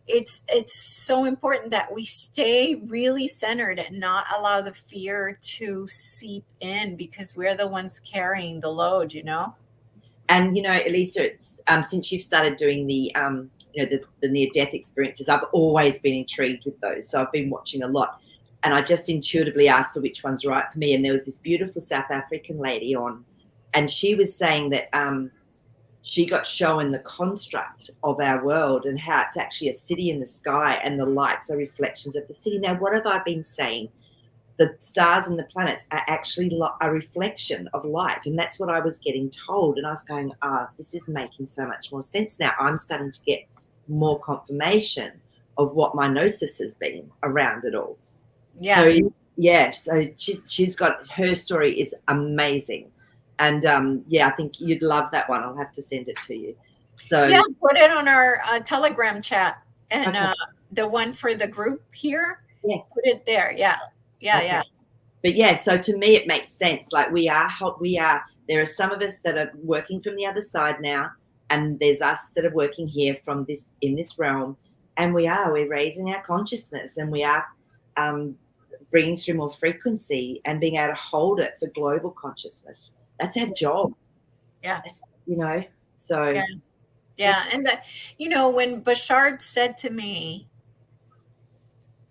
it's so important that we stay really centered and not allow the fear to seep in, because we're the ones carrying the load, you know. And Elisa, it's since you've started doing the near death experiences, I've always been intrigued with those. So I've been watching a lot, and I just intuitively asked for which one's right for me. And there was this beautiful South African lady on, and she was saying that she got shown the construct of our world and how it's actually a city in the sky, and the lights are reflections of the city. Now, what have I been saying? The stars and the planets are actually a reflection of light. And that's what I was getting told. And I was going, this is making so much more sense now. I'm starting to get more confirmation of what my gnosis has been around it all. Yeah. So, yeah, so she's got, her story is amazing. And yeah, I think you'd love that one. I'll have to send it to you. Yeah, So, put it on our Telegram chat, and okay, the one for the group here, yeah, put it there. Yeah. Yeah, okay. yeah. But yeah, so to me it makes sense. Like there are some of us that are working from the other side now, and there's us that are working here from this in this realm, and we're raising our consciousness, and we are um, bringing through more frequency and being able to hold it for global consciousness. That's our job. Yeah. That's so Yeah. Yeah. And that, when Bashard said to me,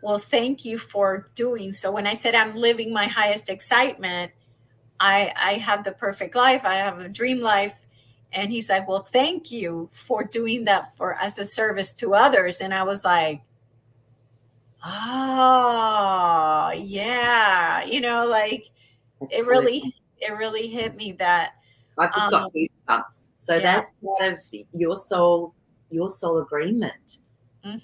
well, thank you for doing so. When I said I'm living my highest excitement, I have the perfect life. I have a dream life. And he's like, well, thank you for doing that for as a service to others. And I was like, oh yeah. Like absolutely. it really hit me that, I've just got um, goosebumps. So yeah. that's part of your soul agreement. Hmm.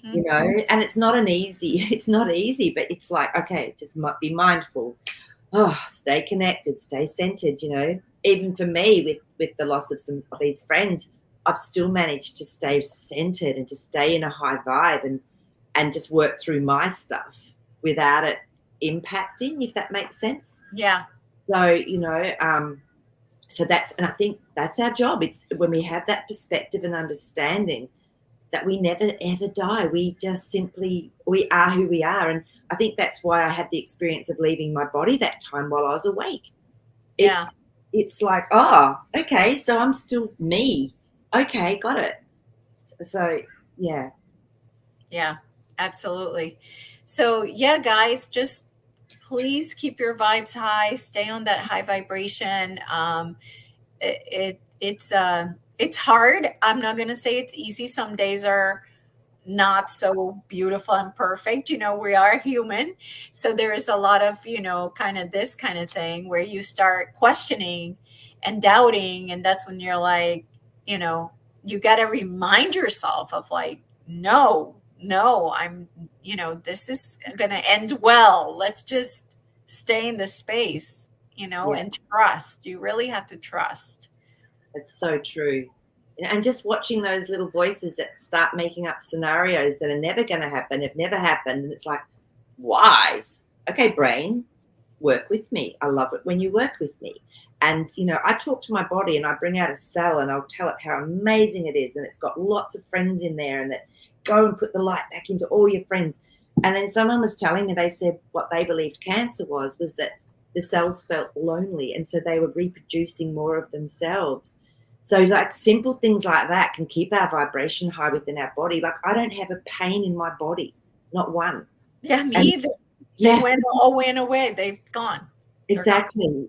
And it's not it's not easy, but it's like, okay, just be mindful. Stay connected, stay centered. Even for me, with the loss of some of these friends, I've still managed to stay centered and to stay in a high vibe, and just work through my stuff without it impacting, if that makes sense. Yeah. So and I think that's our job. It's when we have that perspective and understanding that we never ever die. We just simply we are who we are. And I think that's why I had the experience of leaving my body that time while I was awake. It Yeah. it's like, okay, so I'm still me. Okay, got it. So yeah. Yeah. Absolutely. So yeah, guys, just please keep your vibes high, stay on that high vibration. It's hard. I'm not going to say it's easy. Some days are not so beautiful and perfect. We are human. So there is a lot of, kind of this kind of thing where you start questioning and doubting. And that's when you're like, you got to remind yourself of like, no, no, this is going to end well. Let's just stay in the space, Yeah, and trust. You really have to trust. it's so true. And just watching those little voices that start making up scenarios that are never going to happen, have never happened. And it's like, why? Okay, brain, work with me. I love it when you work with me. And, I talk to my body and I bring out a cell and I'll tell it how amazing it is. And it's got lots of friends in there, and that go and put the light back into all your friends. And then someone was telling me, they said what they believed cancer was that the cells felt lonely. And so they were reproducing more of themselves. So like simple things like that can keep our vibration high within our body. Like I don't have a pain in my body, not one. Yeah, me And either. yeah, They went away. They've gone. exactly.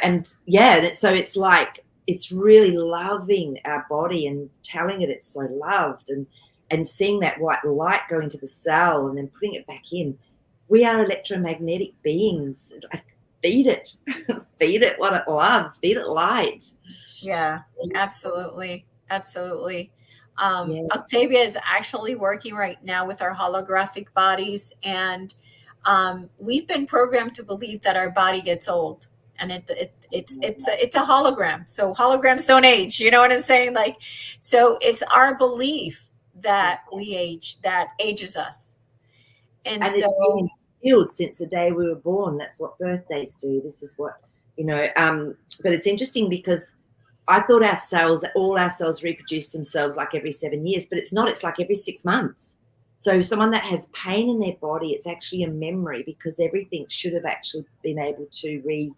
And yeah, so it's like it's really loving our body and telling it it's so loved, and seeing that white light go into the cell and then putting it back in. We are electromagnetic beings. Like, feed it, feed it what it loves, feed it light. Yeah, absolutely. Absolutely. Yeah. Octavia is actually working right now with our holographic bodies, and we've been programmed to believe that our body gets old, and it's a hologram. So holograms don't age. You know what I'm saying? Like, so it's our belief that we age that ages us, and And it's so been instilled since the day we were born. That's what birthdays do. This is what, but it's interesting because I thought all our cells reproduce themselves like every 7 years, but it's not. It's like every 6 months. So someone that has pain in their body, it's actually a memory, because everything should have actually been able to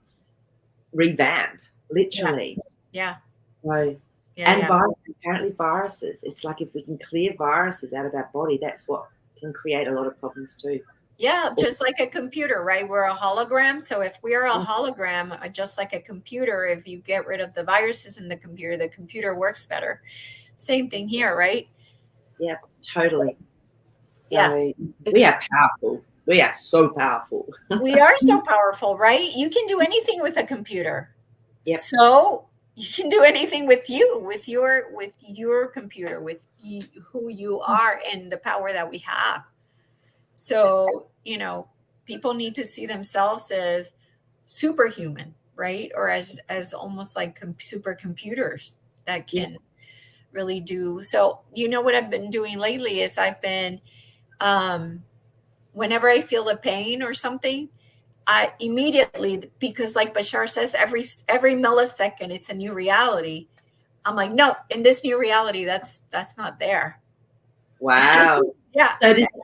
revamp, literally. yeah, So, yeah, and yeah. apparently viruses. It's like if we can clear viruses out of our body, that's what can create a lot of problems too. Yeah, just like a computer, right? We're a hologram. So if we're a hologram, just like a computer, if you get rid of the viruses in the computer works better. Same thing here, right? Yeah, totally. Yeah. So we are It's powerful. We are so powerful. we are so powerful, right? You can do anything with a computer. Yep. So you can do anything with your computer, with who you are and the power that we have. So, people need to see themselves as superhuman, right? Or as almost like supercomputers that Yeah. can really do. So, what I've been doing lately is I've been whenever I feel a pain or something, I immediately, because like Bashar says, every millisecond it's a new reality. I'm like, no, in this new reality, that's not there. Wow. Yeah.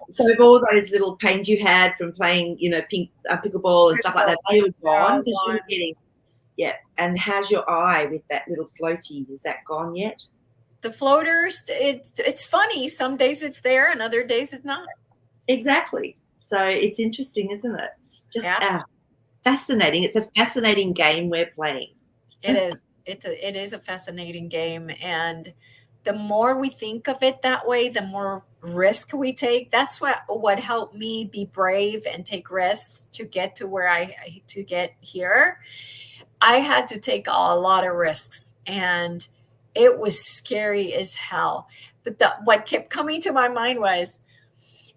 So of all those little pains you had from playing, pickleball and stuff like that, they were gone because you were getting, yeah. And how's your eye with that little floaty? Is that gone yet? The floaters, it's funny. Some days it's there, and other days it's not. Exactly. So it's interesting, isn't it? It's just Yeah. fascinating. It's a fascinating game we're playing. It is. It is a fascinating game, and the more we think of it that way, the more risk we take. That's what helped me be brave and take risks to get to to get here. I had to take a lot of risks, and it was scary as hell. But what kept coming to my mind was,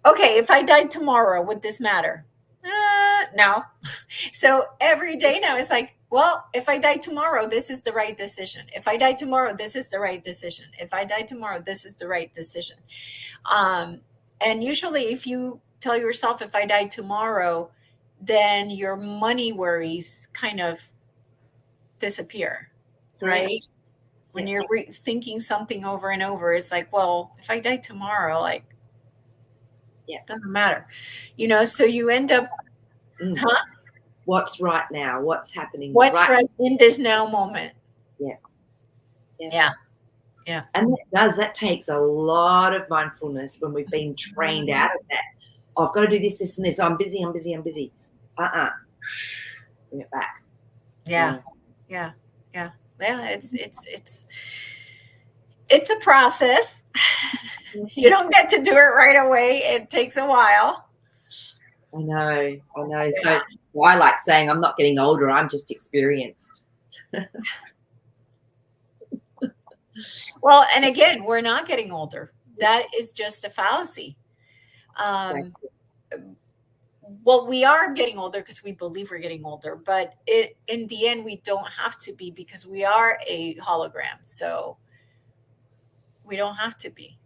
okay, if I died tomorrow, would this matter? No. So every day now it's like, well, if I die tomorrow, this is the right decision. If I die tomorrow, this is the right decision. If I die tomorrow, this is the right decision. And usually, if you tell yourself, if I die tomorrow, then your money worries kind of disappear, right? When you're thinking something over and over, it's like, well, if I die tomorrow, like, it doesn't matter, so you end up, What's right now? What's happening? What's right in this now moment? Yeah. And that takes a lot of mindfulness when we've been trained out of that. Oh, I've got to do this, this, and this. Oh, I'm busy. Bring it back. Yeah. It's a process. You don't get to do it right away. It takes a while. I know. So I like saying I'm not getting older. I'm just experienced. Well, and again, we're not getting older. that is just a fallacy. That's Um, well, we are getting older because we believe we're getting older, but in the end, we don't have to be because we are a hologram. So we don't have to be.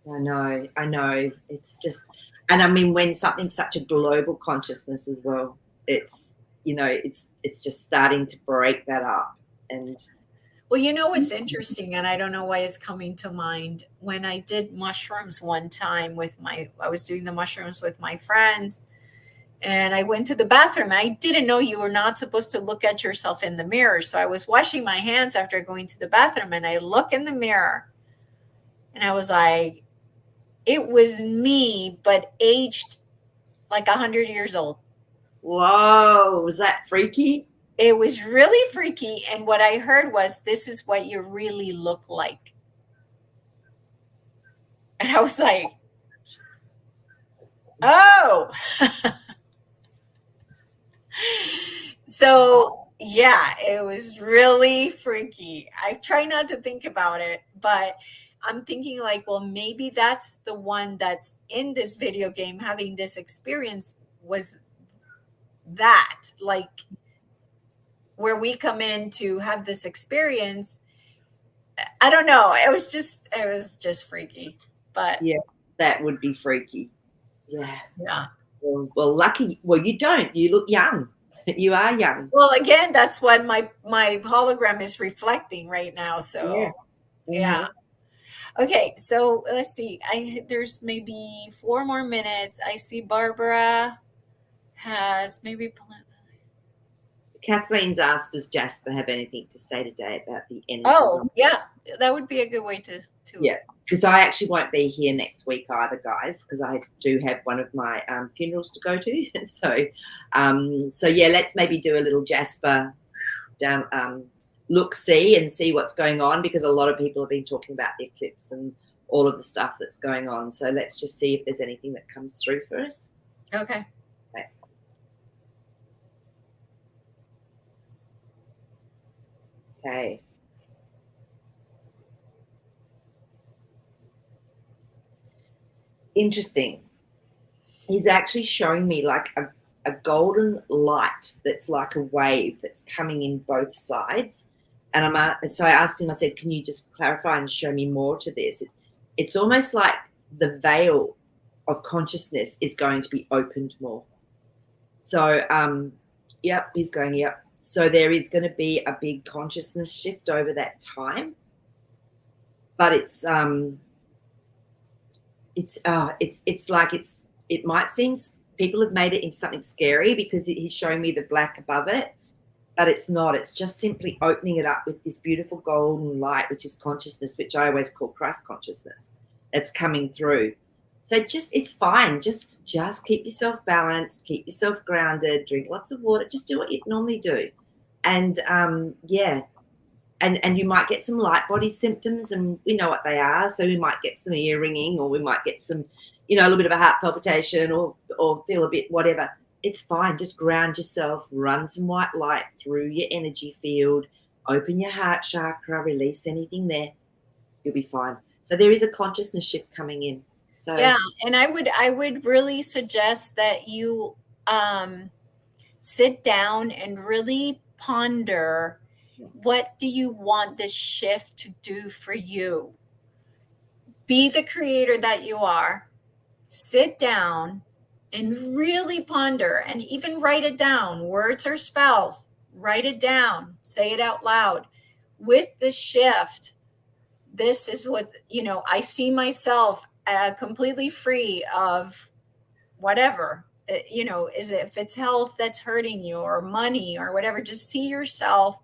I know. It's just, and I mean, when something's such a global consciousness as well, it's, it's just starting to break that up. And Well, you know what's interesting, and I don't know why it's coming to mind. When I did mushrooms one time I was doing the mushrooms with my friends, and I went to the bathroom. I didn't know you were not supposed to look at yourself in the mirror. So I was washing my hands after going to the bathroom, and I look in the mirror, and I was like, it was me, but aged like 100 years old. whoa, was that freaky? It was really freaky. And what I heard was, this is what you really look like. And I was like, oh. So, yeah, it was really freaky. I try not to think about it, but I'm thinking, like, well, maybe that's the one that's in this video game having this experience, was that, like, where we come in to have this experience. I don't know. It was just freaky. But Yeah, that would be freaky. Yeah. yeah. Well, lucky. Well, you don't. You look young. You are young. Well, again, that's what my hologram is reflecting right now. Yeah. So yeah. Okay, so let's see. There's maybe 4 more minutes. I see Barbara has maybe. Kathleen's asked, does Jasper have anything to say today about the energy? Oh, yeah, that would be a good way to. Yeah, because I actually won't be here next week either, guys, because I do have one of my funerals to go to. So yeah, let's maybe do a little Jasper down see and see what's going on, because a lot of people have been talking about the eclipse and all of the stuff that's going on. So let's just see if there's anything that comes through for us. Okay. Okay. Interesting. He's actually showing me like a golden light that's like a wave that's coming in both sides. And so I asked him, I said, can you just clarify and show me more to this? It's almost like the veil of consciousness is going to be opened more. So, yep, he's going, yep. So there is going to be a big consciousness shift over that time, but it might seem people have made it in something scary because he's showing me the black above it, but it's not. It's just simply opening it up with this beautiful golden light, which is consciousness, which I always call Christ consciousness. That's coming through. So it's fine. Just keep yourself balanced, keep yourself grounded, drink lots of water, just do what you normally do. And yeah. And you might get some light body symptoms, and we know what they are. So we might get some ear ringing, or we might get some, a little bit of a heart palpitation, or feel a bit whatever. It's fine. Just ground yourself, run some white light through your energy field, open your heart chakra, release anything there. You'll be fine. So there is a consciousness shift coming in. So yeah, and I would really suggest that you sit down and really ponder, what do you want this shift to do for you? Be the creator that you are. Sit down and really ponder, and even write it down. Words or spells, write it down, say it out loud. With the shift, this is what, I see myself completely free of whatever, if it's health that's hurting you, or money, or whatever. Just see yourself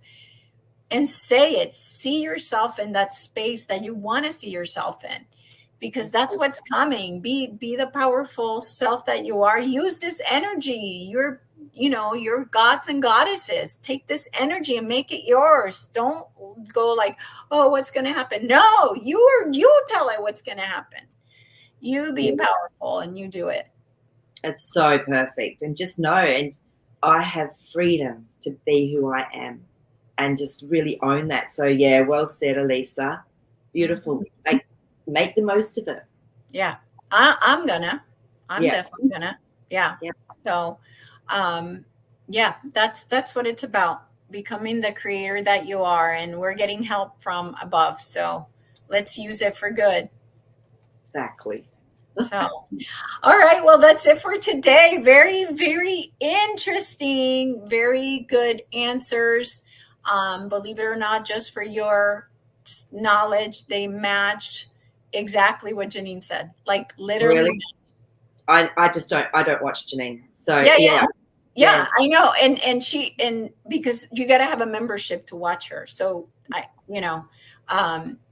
and say it. See yourself in that space that you want to see yourself in, because that's what's coming. Be the powerful self that you are. Use this energy. Your gods and goddesses. Take this energy and make it yours. Don't go like, oh, what's going to happen? No, you tell it what's going to happen. You be powerful and you do it. It's so perfect. And just know, and I have freedom to be who I am, and just really own that. So yeah, well said, Elisa. Beautiful. Make the most of it. Yeah. I'm Yeah. definitely gonna. Yeah. Yeah. So, um, yeah, that's what it's about. Becoming the creator that you are, and we're getting help from above. So let's use it for good. Exactly. So, all right. Well, that's it for today. Very, very interesting. Very good answers. Believe it or not, just for your knowledge, they matched exactly what Janine said. Like literally. Really? I just don't watch Janine. So Yeah, yeah. yeah. Yeah. Yeah, I know. And because you got to have a membership to watch her. So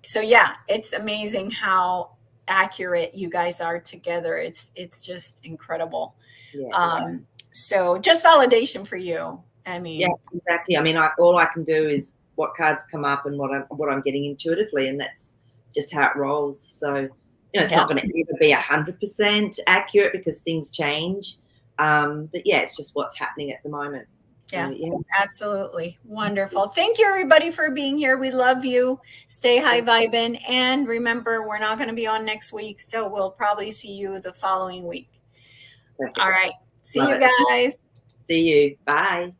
so yeah, it's amazing how accurate you guys are together. It's just incredible. Yeah. So just validation for you. I Yeah, mean, exactly. I mean, all I can do is what cards come up and what I'm getting intuitively, and that's just how it rolls. So, it's yeah. not going to ever be 100% accurate because things change. But yeah, it's just what's happening at the moment. So Yeah, yeah, absolutely. Wonderful. Thank you, everybody, for being here. We love you. Stay high vibing. And remember, we're not going to be on next week. So we'll probably see you the following week. All perfect. right. See Love you it. guys. See you. Bye.